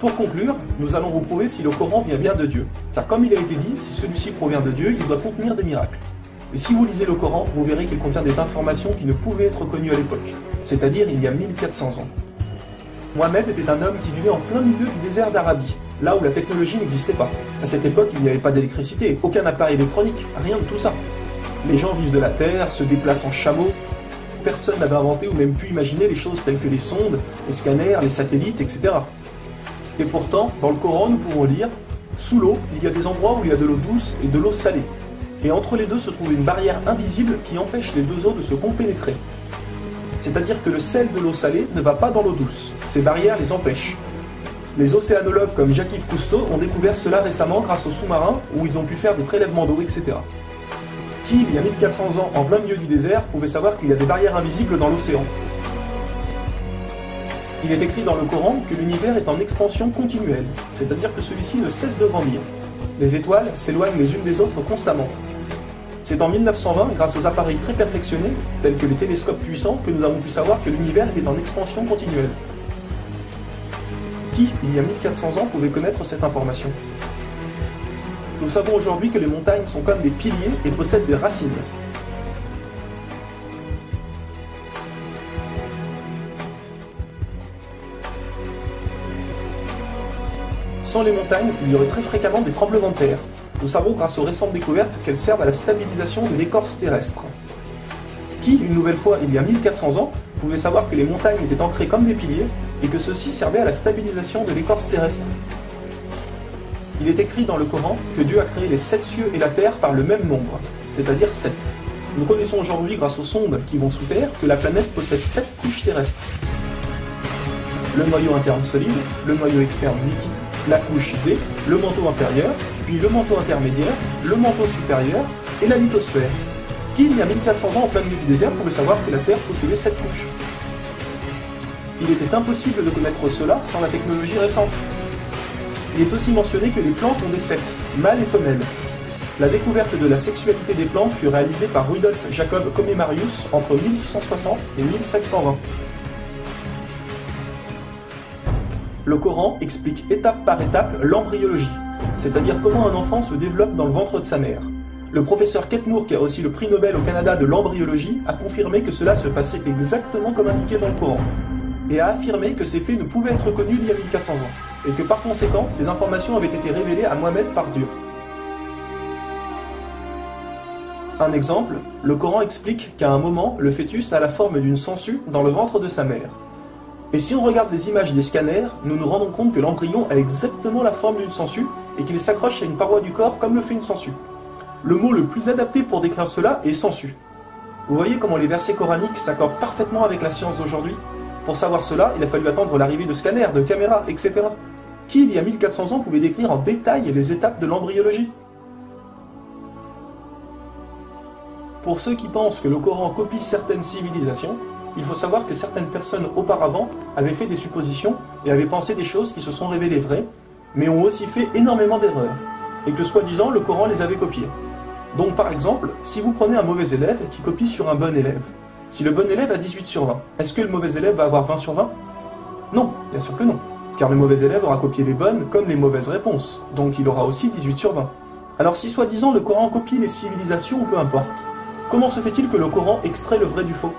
Pour conclure, nous allons vous prouver si le Coran vient bien de Dieu. Car comme il a été dit, si celui-ci provient de Dieu, il doit contenir des miracles. Et si vous lisez le Coran, vous verrez qu'il contient des informations qui ne pouvaient être connues à l'époque, c'est-à-dire il y a 1400 ans. Mohamed était un homme qui vivait en plein milieu du désert d'Arabie, là où la technologie n'existait pas. À cette époque, il n'y avait pas d'électricité, aucun appareil électronique, rien de tout ça. Les gens vivent de la terre, se déplacent en chameau. Personne n'avait inventé ou même pu imaginer les choses telles que les sondes, les scanners, les satellites, etc. Et pourtant, dans le Coran, nous pouvons lire « Sous l'eau, il y a des endroits où il y a de l'eau douce et de l'eau salée. Et entre les deux se trouve une barrière invisible qui empêche les deux eaux de se compénétrer. C'est-à-dire que le sel de l'eau salée ne va pas dans l'eau douce. Ces barrières les empêchent. Les océanologues comme Jacques-Yves Cousteau ont découvert cela récemment grâce aux sous-marins où ils ont pu faire des prélèvements d'eau, etc. Qui, il y a 1400 ans, en plein milieu du désert, pouvait savoir qu'il y a des barrières invisibles dans l'océan? Il est écrit dans le Coran que l'univers est en expansion continuelle, c'est-à-dire que celui-ci ne cesse de grandir. Les étoiles s'éloignent les unes des autres constamment. C'est en 1920, grâce aux appareils très perfectionnés, tels que les télescopes puissants, que nous avons pu savoir que l'univers était en expansion continuelle. Qui, il y a 1400 ans, pouvait connaître cette information? Nous savons aujourd'hui que les montagnes sont comme des piliers et possèdent des racines. Sans les montagnes, il y aurait très fréquemment des tremblements de terre. Nous savons grâce aux récentes découvertes qu'elles servent à la stabilisation de l'écorce terrestre. Qui, une nouvelle fois, il y a 1400 ans, pouvait savoir que les montagnes étaient ancrées comme des piliers et que ceux-ci servaient à la stabilisation de l'écorce terrestre? Il est écrit dans le Coran que Dieu a créé les 7 cieux et la terre par le même nombre, c'est-à-dire 7. Nous connaissons aujourd'hui, grâce aux sondes qui vont sous terre, que la planète possède 7 couches terrestres. Le noyau interne solide, le noyau externe liquide, la couche D, le manteau inférieur, puis le manteau intermédiaire, le manteau supérieur et la lithosphère. Qui, il y a 1400 ans en plein milieu du désert, pouvait savoir que la Terre possédait 7 couches? Il était impossible de connaître cela sans la technologie récente. Il est aussi mentionné que les plantes ont des sexes, mâles et femelles. La découverte de la sexualité des plantes fut réalisée par Rudolf Jacob Comé-Marius entre 1660 et 1720. Le Coran explique étape par étape l'embryologie, c'est-à-dire comment un enfant se développe dans le ventre de sa mère. Le professeur Kate Moore, qui a aussi le prix Nobel au Canada de l'embryologie, a confirmé que cela se passait exactement comme indiqué dans le Coran, et a affirmé que ces faits ne pouvaient être connus il y a 1400 ans, et que par conséquent, ces informations avaient été révélées à Mohamed par Dieu. Un exemple, le Coran explique qu'à un moment, le fœtus a la forme d'une sangsue dans le ventre de sa mère. Et si on regarde des images des scanners, nous nous rendons compte que l'embryon a exactement la forme d'une sangsue et qu'il s'accroche à une paroi du corps comme le fait une sangsue. Le mot le plus adapté pour décrire cela est sangsue. Vous voyez comment les versets coraniques s'accordent parfaitement avec la science d'aujourd'hui? Pour savoir cela, il a fallu attendre l'arrivée de scanners, de caméras, etc. Qui, il y a 1400 ans, pouvait décrire en détail les étapes de l'embryologie? Pour ceux qui pensent que le Coran copie certaines civilisations, il faut savoir que certaines personnes auparavant avaient fait des suppositions et avaient pensé des choses qui se sont révélées vraies, mais ont aussi fait énormément d'erreurs, et que soi-disant le Coran les avait copiées. Donc par exemple, si vous prenez un mauvais élève qui copie sur un bon élève, si le bon élève a 18 sur 20, est-ce que le mauvais élève va avoir 20 sur 20? Non, bien sûr que non, car le mauvais élève aura copié les bonnes comme les mauvaises réponses, donc il aura aussi 18 sur 20. Alors si soi-disant le Coran copie les civilisations ou peu importe, comment se fait-il que le Coran extrait le vrai du faux?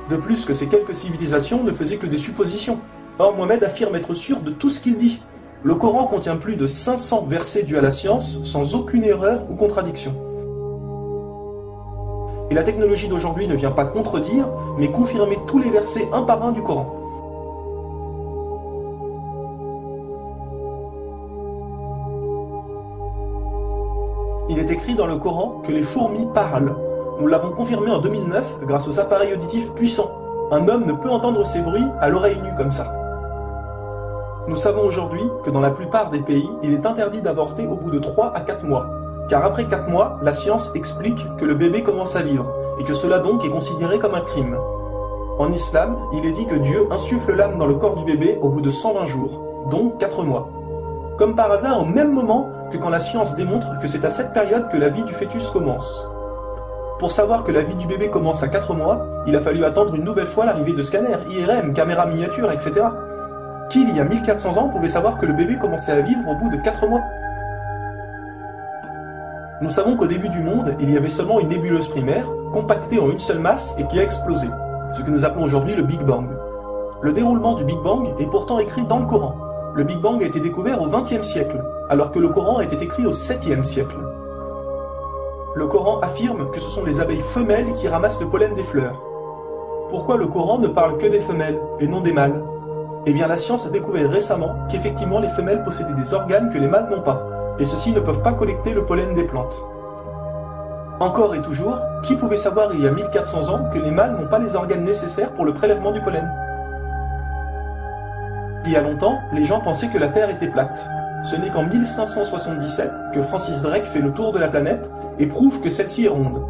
De plus que ces quelques civilisations ne faisaient que des suppositions. Or Mohamed affirme être sûr de tout ce qu'il dit. Le Coran contient plus de 500 versets dus à la science, sans aucune erreur ou contradiction. Et la technologie d'aujourd'hui ne vient pas contredire, mais confirmer tous les versets un par un du Coran. Il est écrit dans le Coran que les fourmis parlent. Nous l'avons confirmé en 2009 grâce aux appareils auditifs puissants. Un homme ne peut entendre ces bruits à l'oreille nue comme ça. Nous savons aujourd'hui que dans la plupart des pays, il est interdit d'avorter au bout de 3 à 4 mois. Car après 4 mois, la science explique que le bébé commence à vivre, et que cela donc est considéré comme un crime. En islam, il est dit que Dieu insuffle l'âme dans le corps du bébé au bout de 120 jours, donc 4 mois. Comme par hasard au même moment que quand la science démontre que c'est à cette période que la vie du fœtus commence. Pour savoir que la vie du bébé commence à 4 mois, il a fallu attendre une nouvelle fois l'arrivée de scanners, IRM, caméras miniatures, etc. Qui, il y a 1400 ans, pouvait savoir que le bébé commençait à vivre au bout de 4 mois? Nous savons qu'au début du monde, il y avait seulement une nébuleuse primaire, compactée en une seule masse et qui a explosé, ce que nous appelons aujourd'hui le Big Bang. Le déroulement du Big Bang est pourtant écrit dans le Coran. Le Big Bang a été découvert au XXe siècle, alors que le Coran a été écrit au 7e siècle. Le Coran affirme que ce sont les abeilles femelles qui ramassent le pollen des fleurs. Pourquoi le Coran ne parle que des femelles et non des mâles? Eh bien la science a découvert récemment qu'effectivement les femelles possédaient des organes que les mâles n'ont pas, et ceux-ci ne peuvent pas collecter le pollen des plantes. Encore et toujours, qui pouvait savoir il y a 1400 ans que les mâles n'ont pas les organes nécessaires pour le prélèvement du pollen? Il y a longtemps, les gens pensaient que la Terre était plate. Ce n'est qu'en 1577 que Francis Drake fait le tour de la planète et prouve que celle-ci est ronde.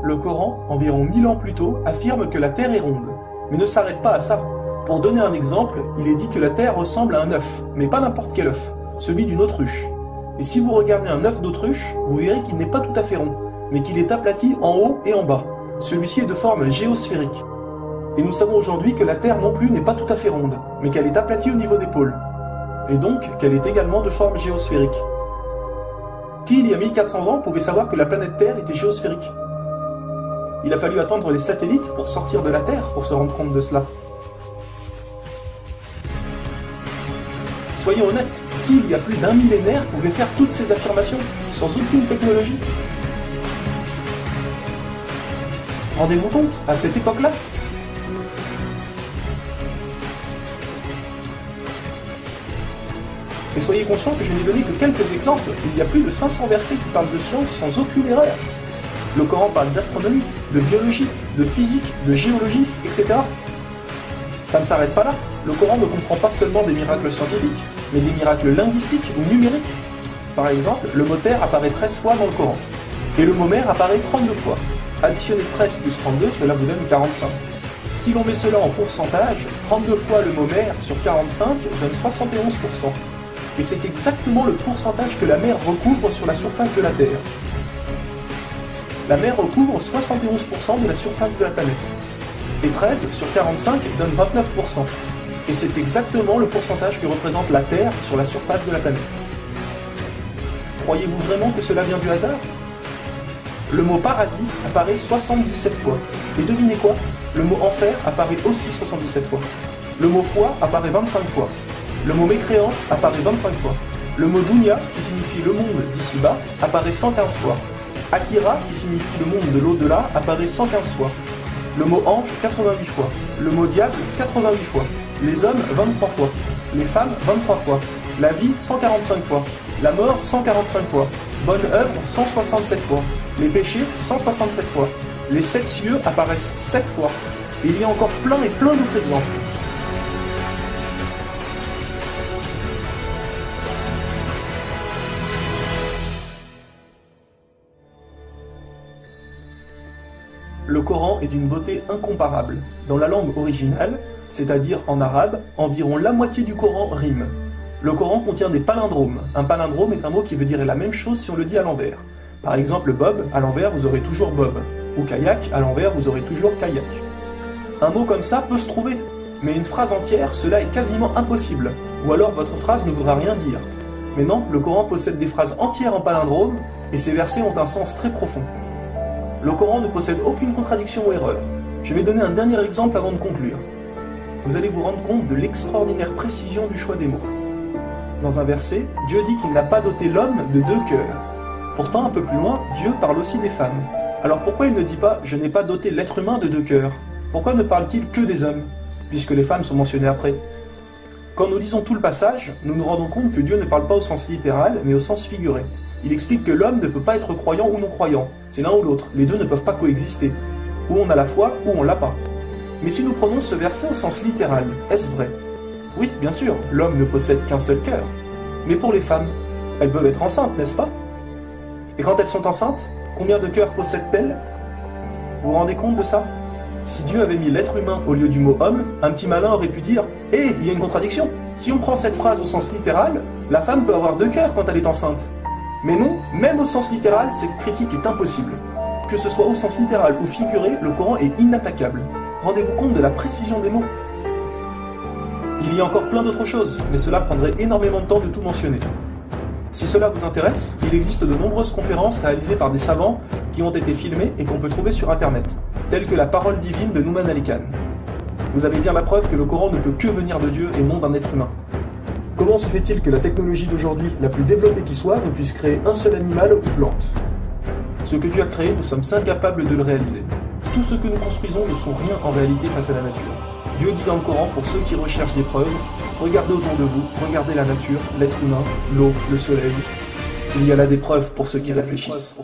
Le Coran, environ 1000 ans plus tôt, affirme que la Terre est ronde, mais ne s'arrête pas à ça. Pour donner un exemple, il est dit que la Terre ressemble à un œuf, mais pas n'importe quel œuf, celui d'une autruche. Et si vous regardez un œuf d'autruche, vous verrez qu'il n'est pas tout à fait rond, mais qu'il est aplati en haut et en bas. Celui-ci est de forme géosphérique. Et nous savons aujourd'hui que la Terre non plus n'est pas tout à fait ronde, mais qu'elle est aplatie au niveau des pôles. Et donc qu'elle est également de forme géosphérique. Qui, il y a 1400 ans, pouvait savoir que la planète Terre était géosphérique? Il a fallu attendre les satellites pour sortir de la Terre pour se rendre compte de cela. Soyons honnêtes, qui, il y a plus d'un millénaire, pouvait faire toutes ces affirmations, sans aucune technologie? Rendez-vous compte, à cette époque-là? Et soyez conscients que je n'ai donné que quelques exemples, il y a plus de 500 versets qui parlent de science sans aucune erreur. Le Coran parle d'astronomie, de biologie, de physique, de géologie, etc. Ça ne s'arrête pas là. Le Coran ne comprend pas seulement des miracles scientifiques, mais des miracles linguistiques ou numériques. Par exemple, le mot terre apparaît 13 fois dans le Coran, et le mot mer apparaît 32 fois. Additionnez 13 plus 32, cela vous donne 45. Si l'on met cela en pourcentage, 32 fois le mot mer sur 45 donne 71%. Et c'est exactement le pourcentage que la mer recouvre sur la surface de la Terre. La mer recouvre 71% de la surface de la planète. Et 13 sur 45 donne 29%. Et c'est exactement le pourcentage que représente la Terre sur la surface de la planète. Croyez-vous vraiment que cela vient du hasard? Le mot paradis apparaît 77 fois. Et devinez quoi? Le mot enfer apparaît aussi 77 fois. Le mot foi apparaît 25 fois. Le mot mécréance apparaît 25 fois. Le mot dunya, qui signifie le monde d'ici-bas, apparaît 115 fois. Akira, qui signifie le monde de l'au-delà, apparaît 115 fois. Le mot ange, 88 fois. Le mot diable, 88 fois. Les hommes, 23 fois. Les femmes, 23 fois. La vie, 145 fois. La mort, 145 fois. Bonne œuvre, 167 fois. Les péchés, 167 fois. Les 7 cieux apparaissent 7 fois. Et il y a encore plein et plein d'autres exemples. Le Coran est d'une beauté incomparable. Dans la langue originale, c'est-à-dire en arabe, environ la moitié du Coran rime. Le Coran contient des palindromes. Un palindrome est un mot qui veut dire la même chose si on le dit à l'envers. Par exemple, Bob, à l'envers, vous aurez toujours Bob. Ou kayak, à l'envers, vous aurez toujours kayak. Un mot comme ça peut se trouver, mais une phrase entière, cela est quasiment impossible. Ou alors votre phrase ne voudra rien dire. Mais non, le Coran possède des phrases entières en palindrome, et ces versets ont un sens très profond. Le Coran ne possède aucune contradiction ou erreur. Je vais donner un dernier exemple avant de conclure. Vous allez vous rendre compte de l'extraordinaire précision du choix des mots. Dans un verset, Dieu dit qu'il n'a pas doté l'homme de 2 cœurs. Pourtant, un peu plus loin, Dieu parle aussi des femmes. Alors pourquoi il ne dit pas « je n'ai pas doté l'être humain de 2 cœurs » ? Pourquoi ne parle-t-il que des hommes, puisque les femmes sont mentionnées après ? Quand nous lisons tout le passage, nous nous rendons compte que Dieu ne parle pas au sens littéral, mais au sens figuré. Il explique que l'homme ne peut pas être croyant ou non-croyant, c'est l'un ou l'autre, les deux ne peuvent pas coexister. Ou on a la foi, ou on l'a pas. Mais si nous prenons ce verset au sens littéral, est-ce vrai? Oui, bien sûr, l'homme ne possède qu'un seul cœur. Mais pour les femmes, elles peuvent être enceintes, n'est-ce pas? Et quand elles sont enceintes, combien de cœurs possèdent-elles? Vous vous rendez compte de ça? Si Dieu avait mis l'être humain au lieu du mot homme, un petit malin aurait pu dire « Hé, il y a une contradiction. Si on prend cette phrase au sens littéral, la femme peut avoir 2 cœurs quand elle est enceinte. » Mais non, même au sens littéral, cette critique est impossible. Que ce soit au sens littéral ou figuré, le Coran est inattaquable. Rendez-vous compte de la précision des mots. Il y a encore plein d'autres choses, mais cela prendrait énormément de temps de tout mentionner. Si cela vous intéresse, il existe de nombreuses conférences réalisées par des savants qui ont été filmées et qu'on peut trouver sur internet, telles que la parole divine de Nouman Ali Khan. Vous avez bien la preuve que le Coran ne peut que venir de Dieu et non d'un être humain. Comment se fait-il que la technologie d'aujourd'hui, la plus développée qui soit, ne puisse créer un seul animal ou plante? Ce que Dieu a créé, nous sommes incapables de le réaliser. Tout ce que nous construisons ne sont rien en réalité face à la nature. Dieu dit dans le Coran, pour ceux qui recherchent des preuves, regardez autour de vous, regardez la nature, l'être humain, l'eau, le soleil. Il y a là des preuves pour ceux qui réfléchissent.